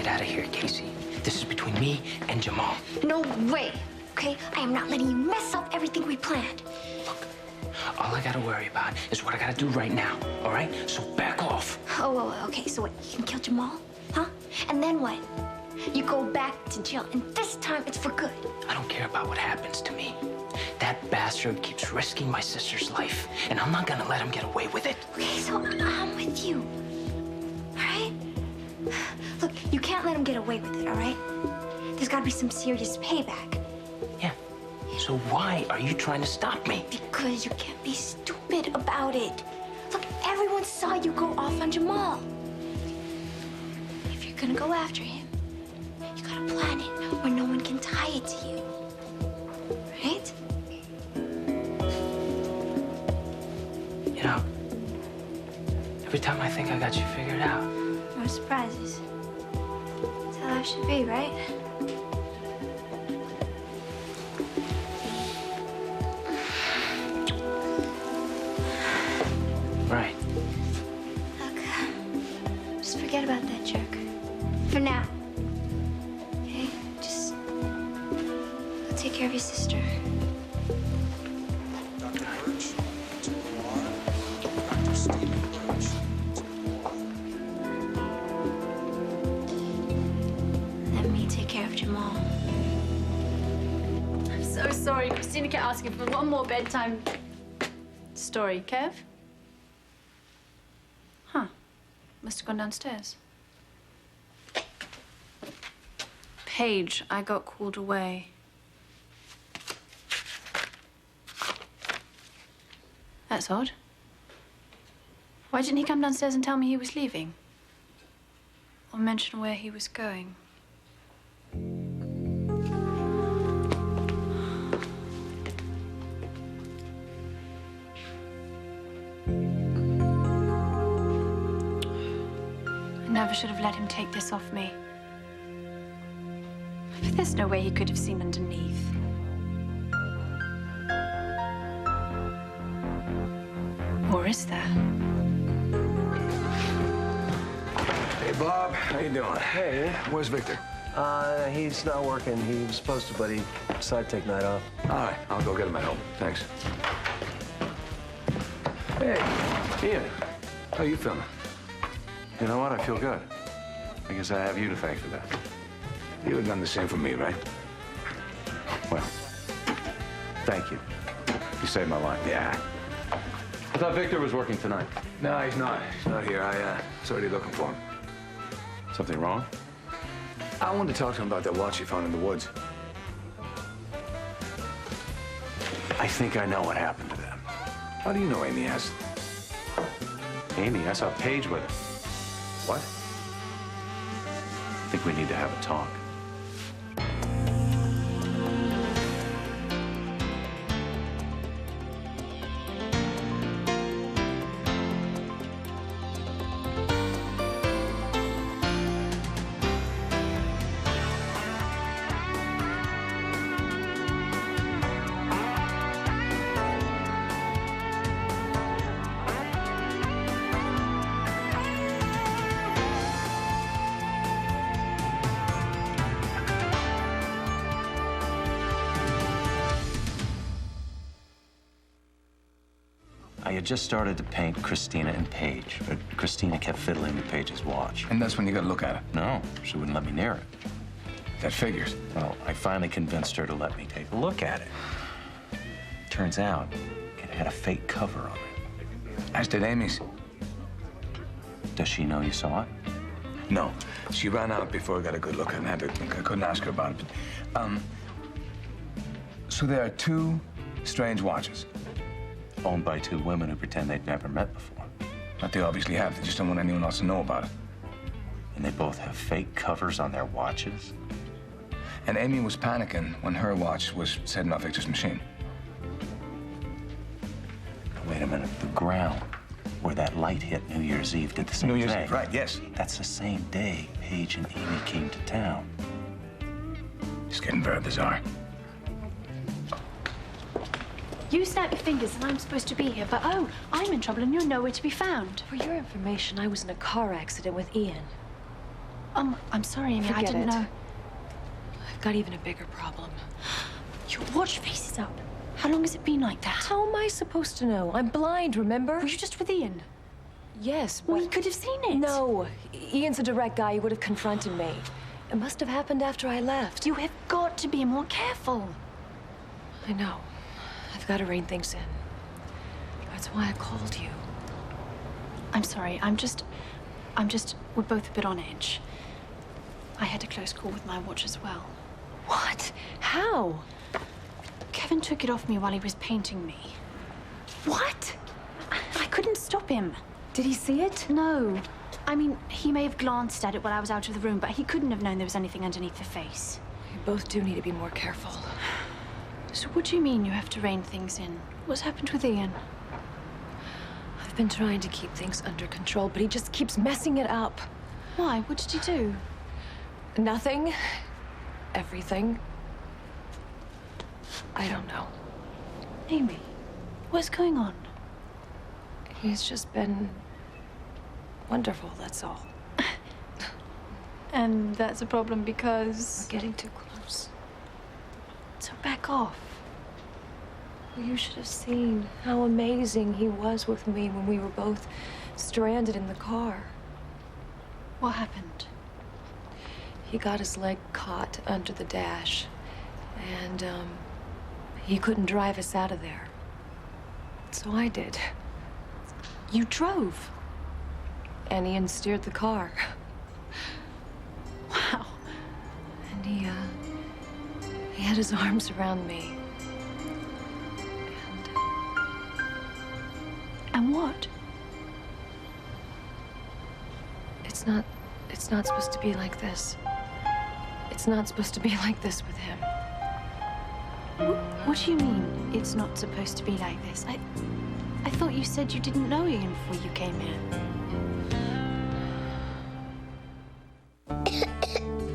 out of here, Casey. This is between me and Jamal. No way, okay? I am not letting you mess up everything we planned. Look, all I gotta worry about is what I gotta do right now, all right? So back off. Oh, okay, so what, you can kill Jamal? Huh? And then what? You go back to jail, and this time it's for good. I don't care about what happens to me. That bastard keeps risking my sister's life, and I'm not gonna let him get away with it. Okay, so I'm with you, all right? Look, you can't let him get away with it, all right? There's gotta be some serious payback. Yeah, so why are you trying to stop me? Because you can't be stupid about it. Look, everyone saw you go off on Jamal. If you're gonna go after him, you gotta plan it where no one can tie it to you, right? You know, every time I think I got you figured out. No surprises. That's how life should be, right? Right. Look, just forget about that jerk. For now. Okay? Just go take care of your sister. Dr. Birch to Lamar. Dr. Stephen Birch to Lamar. Let me take care of Jamal. I'm so sorry. Christina kept asking for one more bedtime story. Kev? Huh. Must have gone downstairs. Paige, I got called away. That's odd. Why didn't he come downstairs and tell me he was leaving? Or mention where he was going? I never should have let him take this off me. But there's no way he could have seen underneath. Or is there? Hey, Bob. How you doing? Hey. Where's Victor? He's not working. He was supposed to, but he decided to take night off. All right, I'll go get him at home. Thanks. Hey, Ian. How you feeling? You know what? I feel good. I guess I have you to thank for that. You would have done the same for me, right? Well, thank you. You saved my life. Yeah. I thought Victor was working tonight. No, he's not. He's not here. I was already looking for him. Something wrong? I wanted to talk to him about that watch you found in the woods. I think I know what happened to them. How do you know Amy asked? Amy, I saw Paige with her. What? I think we need to have a talk. I had just started to paint Christina and Paige, but Christina kept fiddling with Paige's watch. And that's when you got to look at it. No, she wouldn't let me near it. That figures. Well, I finally convinced her to let me take a look at it. Turns out, it had a fake cover on it. As did Amy's. Does she know you saw it? No. She ran out before I got a good look at it. I couldn't ask her about it. But, so there are two strange watches. Owned by two women who pretend they'd never met before. But they obviously have. They just don't want anyone else to know about it. And they both have fake covers on their watches? And Amy was panicking when her watch was setting off Victor's machine. Wait a minute. The ground where that light hit New Year's Eve did the same New Year's thing. Eve, right, yes. That's the same day Paige and Amy came to town. It's getting very bizarre. You snap your fingers and I'm supposed to be here, but oh, I'm in trouble and you're nowhere to be found. For your information, I was in a car accident with Ian. I'm sorry, Amy. I Forget didn't it. know. I've got even a bigger problem. Your watch face is up. How long has it been like that? How am I supposed to know? I'm blind, remember? Were you just with Ian? Yes, but... Well, he could have seen it. No. Ian's a direct guy. He would have confronted me. It must have happened after I left. You have got to be more careful. I know. I've got to rein things in. That's why I called you. I'm sorry. We're both a bit on edge. I had a close call with my watch as well. What? How? Kevin took it off me while he was painting me. What? I couldn't stop him. Did he see it? No. I mean, he may have glanced at it while I was out of the room, but he couldn't have known there was anything underneath the face. You both do need to be more careful. So what do you mean you have to rein things in? What's happened with Ian? I've been trying to keep things under control, but he just keeps messing it up. Why? What did he do? Nothing. Everything. I don't know. Amy, what's going on? He's just been wonderful, that's all. And that's a problem because... We're getting too close. So back off. Well, you should have seen how amazing he was with me when we were both stranded in the car. What happened? He got his leg caught under the dash, and he couldn't drive us out of there. So I did. You drove? And Ian steered the car. Wow. And he had his arms around me. And what? It's not supposed to be like this. It's not supposed to be like this with him. What do you mean, it's not supposed to be like this? I thought you said you didn't know Ian before you came here.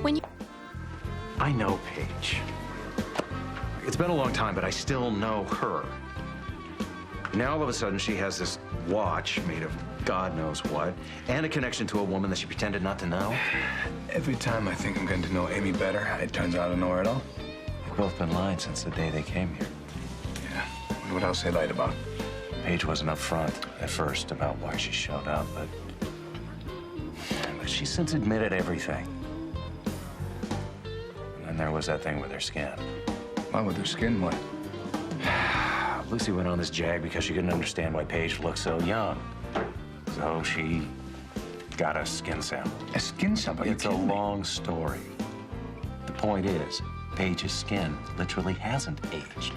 When you... I know Paige. It's been a long time, but I still know her. Now all of a sudden she has this watch made of God knows what, and a connection to a woman that she pretended not to know. Every time I think I'm getting to know Amy better, it turns out I don't know her at all. We've both been lying since the day they came here. Yeah. What else they lied about? Paige wasn't upfront at first about why she showed up, but she's since admitted everything. And then there was that thing with her skin. Why with her skin? What? Lucy went on this jag because she couldn't understand why Paige looked so young. So she got a skin sample. A skin sample? It's a long story. The point is, Paige's skin literally hasn't aged.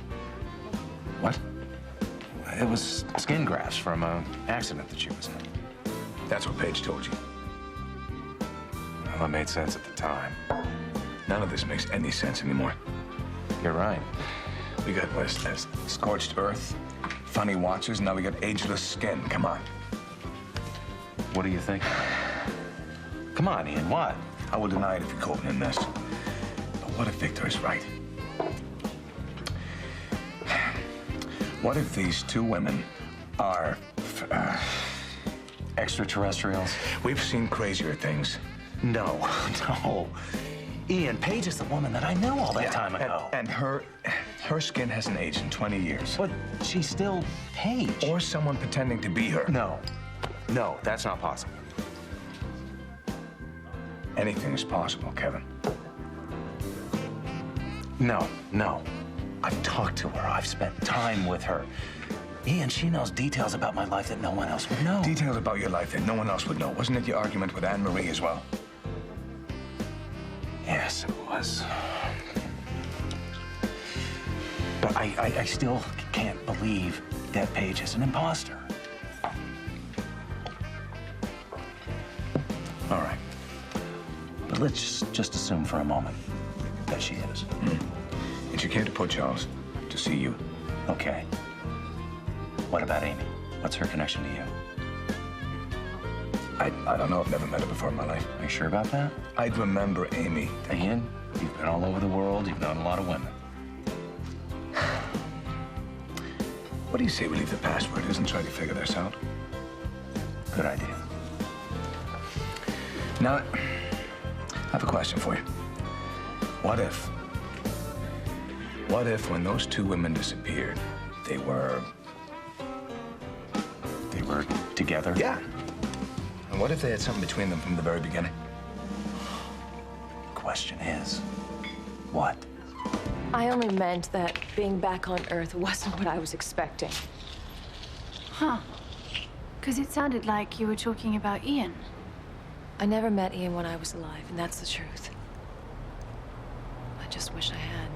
What? It was skin grafts from an accident that she was in. That's what Paige told you. Well, it made sense at the time. None of this makes any sense anymore. You're right. We got scorched earth, funny watches, now we got ageless skin. Come on. What do you think? Come on, Ian, what? I will deny it if you're caught in this. But what if Victor is right? What if these two women are... Extraterrestrials? We've seen crazier things. No, no. Ian, Paige is the woman that I knew all that time ago. And her skin hasn't aged in 20 years. But she's still Paige. Or someone pretending to be her. No. No, that's not possible. Anything is possible, Kevin. No, no. I've talked to her. I've spent time with her. Ian, she knows details about my life that no one else would know. Details about your life that no one else would know. Wasn't it your argument with Anne-Marie as well? Yes, it was. But I still can't believe that Paige is an imposter. All right. But let's just assume for a moment that she is. And she came to Port Charles to see you. Okay. What about Amy? What's her connection to you? I don't know. I've never met her before in my life. Are you sure about that? I'd remember Amy. Ian, you've been all over the world. You've known a lot of women. What do you say we leave the password and try to figure this out? Good idea. Now, I have a question for you. What if when those two women disappeared, they were Together? Yeah. And what if they had something between them from the very beginning? Question is, what? I only meant that being back on Earth wasn't what I was expecting. Huh. Because it sounded like you were talking about Ian. I never met Ian when I was alive, and that's the truth. I just wish I had.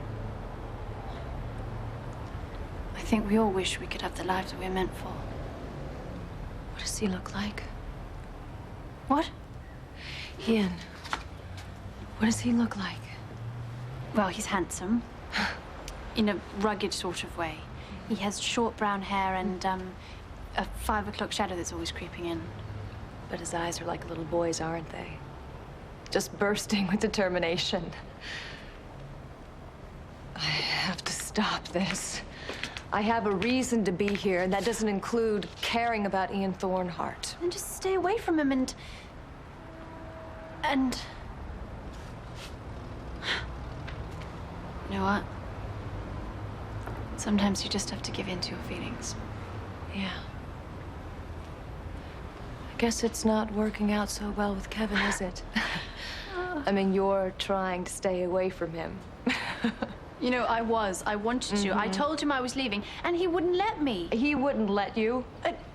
I think we all wish we could have the lives that we're meant for. What does he look like? What? Ian. What does he look like? Well, he's handsome. In a rugged sort of way. He has short brown hair and, a 5 o'clock shadow that's always creeping in. But his eyes are like a little boy's, aren't they? Just bursting with determination. I have to stop this. I have a reason to be here, and that doesn't include caring about Ian Thornhart. Then just stay away from him and... You know what? Sometimes you just have to give in to your feelings. Yeah. I guess it's not working out so well with Kevin, is it? I mean, you're trying to stay away from him. You know, I wanted to. I told him I was leaving, and he wouldn't let me. He wouldn't let you?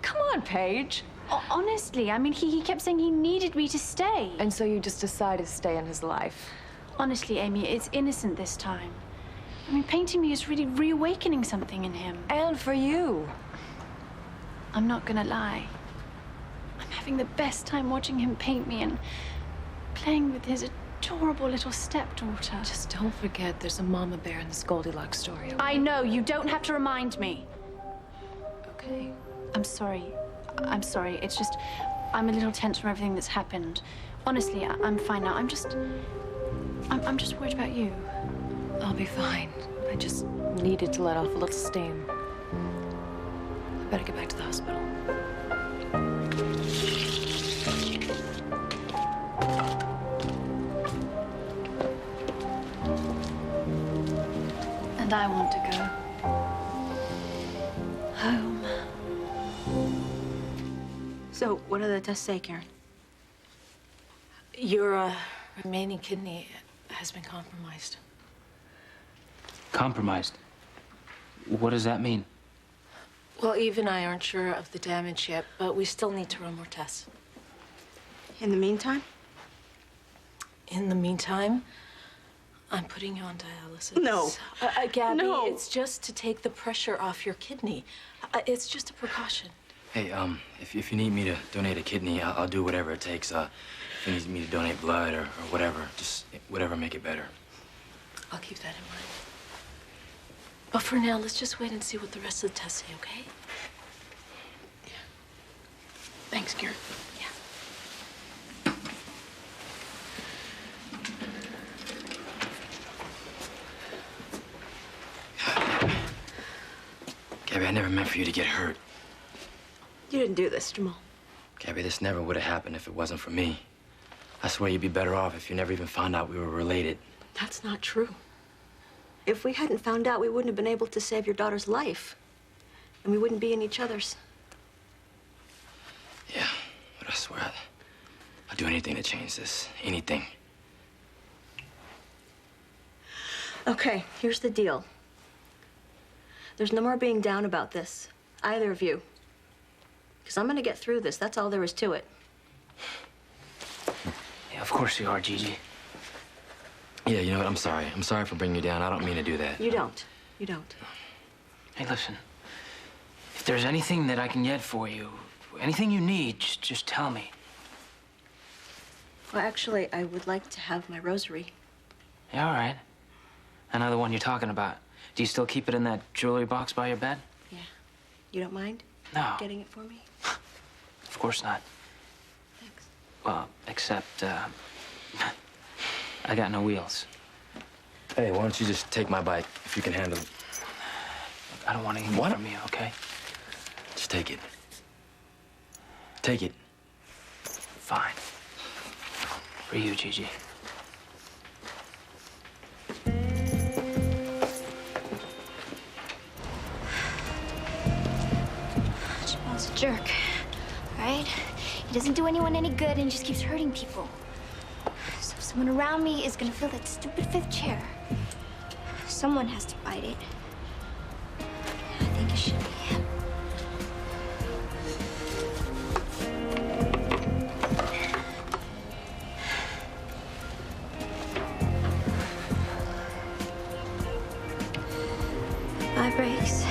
Come on, Paige. Honestly, I mean, he kept saying he needed me to stay. And so you just decided to stay in his life? Honestly, Amy, it's innocent this time. I mean, painting me is really reawakening something in him. And for you. I'm not gonna lie. I'm having the best time watching him paint me and playing with his adorable little stepdaughter. Just don't forget there's a mama bear in this Goldilocks story. Okay? I know, you don't have to remind me. Okay. I'm sorry. I'm sorry. It's just, I'm a little tense from everything that's happened. Honestly, I'm fine now. I'm just worried about you. I'll be fine. I just needed to let off a little steam. I better get back to the hospital. And I want to go home. So, what do the tests say, Karen? Your remaining kidney has been compromised. Compromised? What does that mean? Well, Eve and I aren't sure of the damage yet, but we still need to run more tests. In the meantime? In the meantime, I'm putting you on dialysis. No. Gabby, No. it's just to take the pressure off your kidney. It's just a precaution. Hey, if you need me to donate a kidney, I'll do whatever it takes. If you need me to donate blood or whatever, just whatever, make it better. I'll keep that in mind. But for now, let's just wait and see what the rest of the tests say, okay? Yeah. Thanks, Karen. Yeah. Gabby, I never meant for you to get hurt. You didn't do this, Jamal. Gabby, this never would have happened if it wasn't for me. I swear you'd be better off if you never even found out we were related. That's not true. If we hadn't found out, we wouldn't have been able to save your daughter's life. And we wouldn't be in each other's. Yeah, but I swear I'd do anything to change this. Anything. Okay, here's the deal. There's no more being down about this, either of you. Because I'm gonna get through this. That's all there is to it. Yeah, of course you are, Gigi. Yeah, you know what? I'm sorry. I'm sorry for bringing you down. I don't mean to do that. You don't. You don't. Hey, listen. If there's anything that I can get for you, anything you need, just tell me. Well, actually, I would like to have my rosary. Yeah, all right. I know the one you're talking about. Do you still keep it in that jewelry box by your bed? Yeah. You don't mind? No. Getting it for me? Of course not. Thanks. Well, except, I got no wheels. Hey, why don't you just take my bike if you can handle it? I don't want anything from you, okay? Just take it. Take it. Fine. For you, Gigi. He's a jerk, all right? He doesn't do anyone any good and he just keeps hurting people. So someone around me is gonna fill that stupid 5th chair. Someone has to fight it. I think it should be him. Bye, Brakes.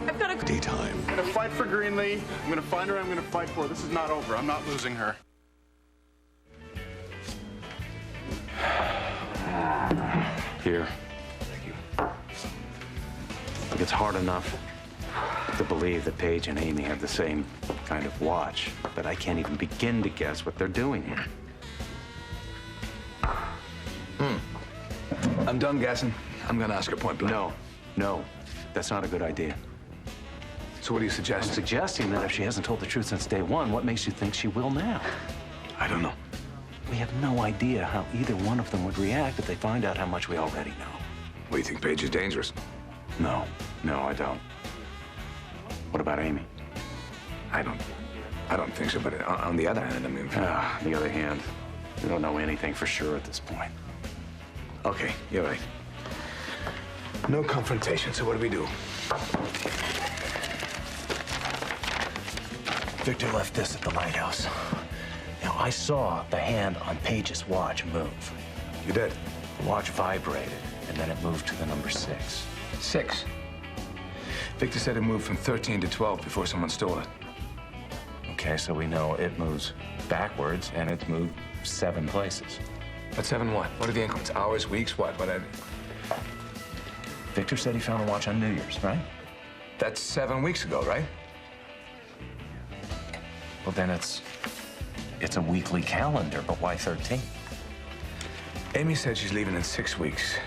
I've got a Daytime. I'm gonna fight for Greenlee. I'm gonna find her. I'm gonna fight for her. This is not over. I'm not losing her. Here. Thank you. It's hard enough to believe that Paige and Amy have the same kind of watch, but I can't even begin to guess what they're doing here. I'm done guessing. I'm gonna ask her point blank. No, that's not a good idea. So what do you I'm suggest? suggesting that if she hasn't told the truth since day one, what makes you think she will now? I don't know. We have no idea how either one of them would react if they find out how much we already know. What, do you think Paige is dangerous? No, I don't. What about Amy? I don't think so, but on the other hand, I mean... On the other hand, we don't know anything for sure at this point. Okay, you're right. No confrontation, so what do? Victor left this at the lighthouse. Now, I saw the hand on Paige's watch move. You did? The watch vibrated, and then it moved to the number 6. 6. Victor said it moved from 13 to 12 before someone stole it. Okay, so we know it moves backwards, and it's moved 7 places. But 7 what? What are the increments? Hours, weeks, what? Victor said he found the watch on New Year's, right? That's 7 weeks ago, right? Well, then it's a weekly calendar, but why 13? Amy said she's leaving in 6 weeks.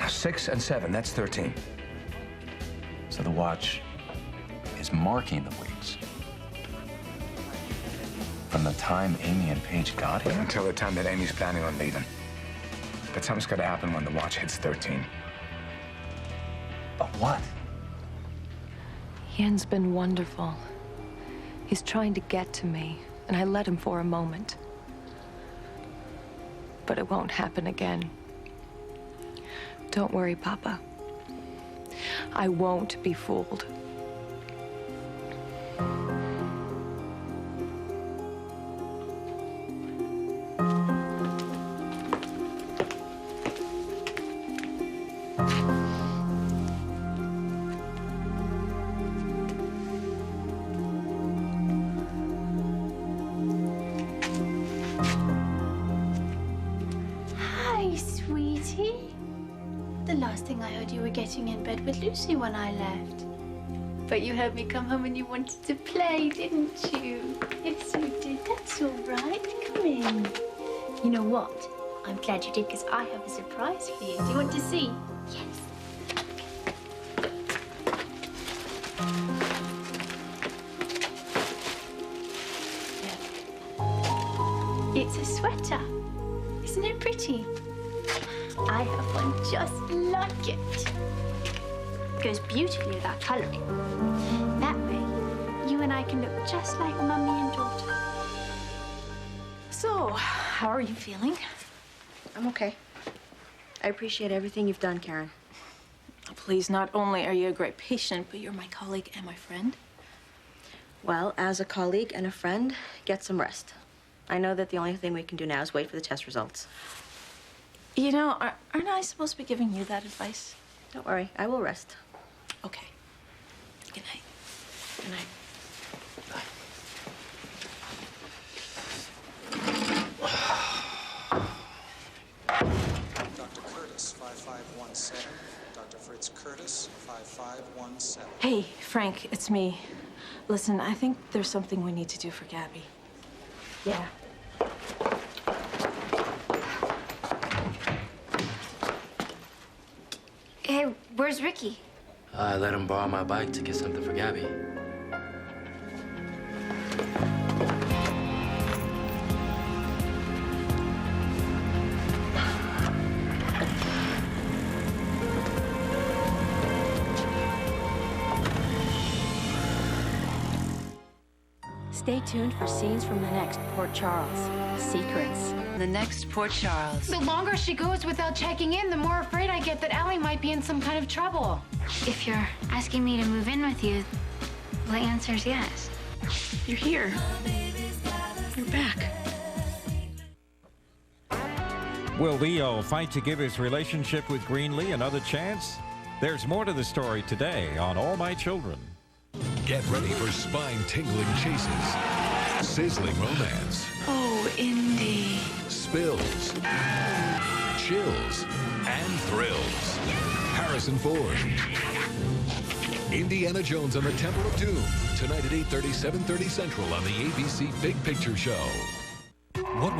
6 and 7, that's 13. So the watch is marking the weeks. From the time Amy and Paige got here? Until the time that Amy's planning on leaving. But something's got to happen when the watch hits 13. But what? Ian's been wonderful. He's trying to get to me, and I let him for a moment. But it won't happen again. Don't worry, Papa. I won't be fooled. Hi, sweetie. The last thing I heard, you were getting in bed with Lucy when I left. But you heard me come home and you wanted to play, didn't you? Yes, you did. That's all right. Come in. You know what? I'm glad you did, because I have a surprise for you. Do you want to see? Yes. It's a sweater. Isn't it pretty? I have one just like it. Goes beautifully with our colouring. That way, you and I can look just like Mummy and daughter. So, how are you feeling? I'm okay. I appreciate everything you've done, Karen. Please, not only are you a great patient, but you're my colleague and my friend. Well, as a colleague and a friend, get some rest. I know that the only thing we can do now is wait for the test results. You know, aren't I supposed to be giving you that advice? Don't worry, I will rest. Okay. Good night. Good night. Dr. Curtis, 5517. Dr. Fritz Curtis, 5517. Hey, Frank, it's me. Listen, I think there's something we need to do for Gabby. Yeah. Hey, where's Ricky? I let him borrow my bike to get something for Gabby. Stay tuned for scenes from the next Port Charles. Secrets. The next Port Charles. The longer she goes without checking in, the more afraid I get that Allie might be in some kind of trouble. If you're asking me to move in with you, the answer is yes. You're here. You're back. Will Leo fight to give his relationship with Greenlee another chance? There's more to the story today on All My Children. Get ready for spine-tingling chases, sizzling romance, Oh, Indy. spills, chills, and thrills. Harrison Ford. Indiana Jones and the Temple of Doom. Tonight at 8:30, 7:30 Central on the ABC Big Picture Show. What